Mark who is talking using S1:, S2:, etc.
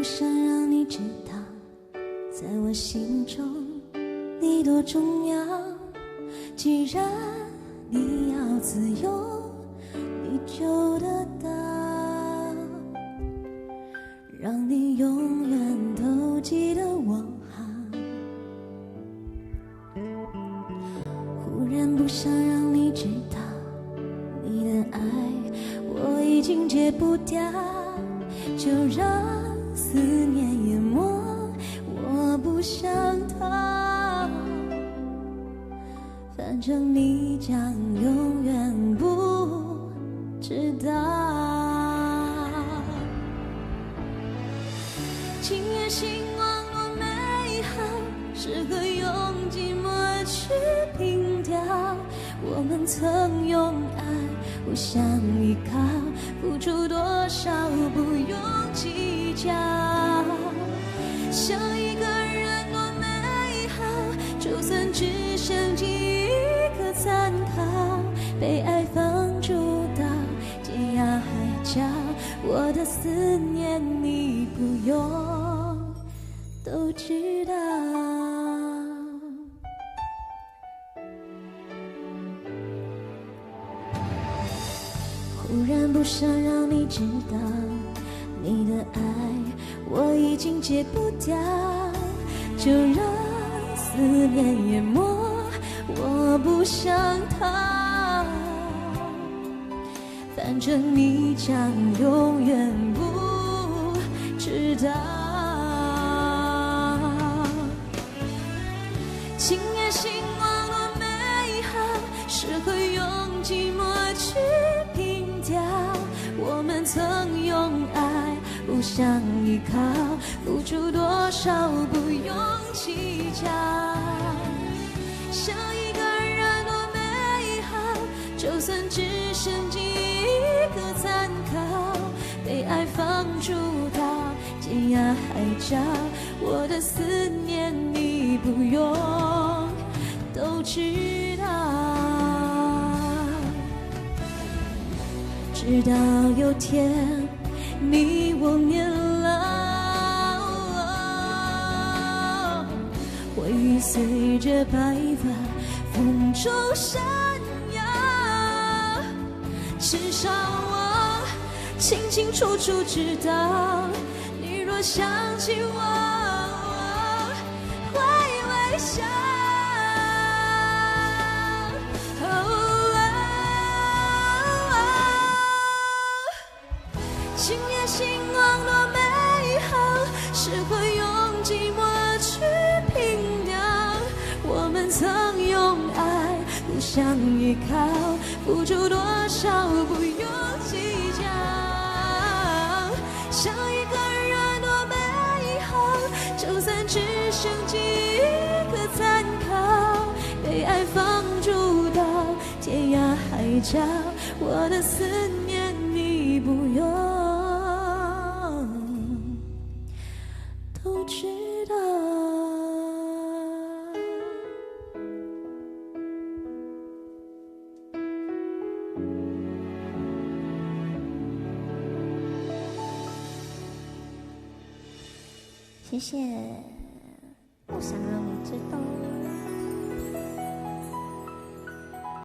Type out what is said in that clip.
S1: 想让你知道，在我心中你多重要。既然你要自由，你就得到，让你永远都记得我好。忽然不想让你知道，你的爱我已经戒不掉，就让思念淹没，我不想逃。反正你将永远不知道，今夜星光多美好，适合用寂寞去凭吊。我们曾用爱互相依靠，付出多少不用计较。想一个人多美好，就算只剩记忆可参考。被爱放逐到天涯海角，我的思念你不用都知道。忽然不想让你知道，你的爱我已经戒不掉，就让思念淹没，我不想逃。反正你将永远不知道，今夜星光多美好，适合用寂寞去凭吊。我们曾用爱互相依靠，付出多少不用计较。想一个人多美好，就算只剩记忆可参考。被爱放逐到天涯海角，我的思念你不用都知道。直到有天你我年老，回忆随着白发风中闪耀，至少我清清楚楚知道，你若想起我会微笑。今夜星光多美好，适合用寂寞去凭吊。我们曾用爱互相依靠，付出多少不用计较。想一个人多美好，就算只剩记忆可参考。被爱放逐到天涯海角，我的思念你不用都知道。谢谢，不想让你知道。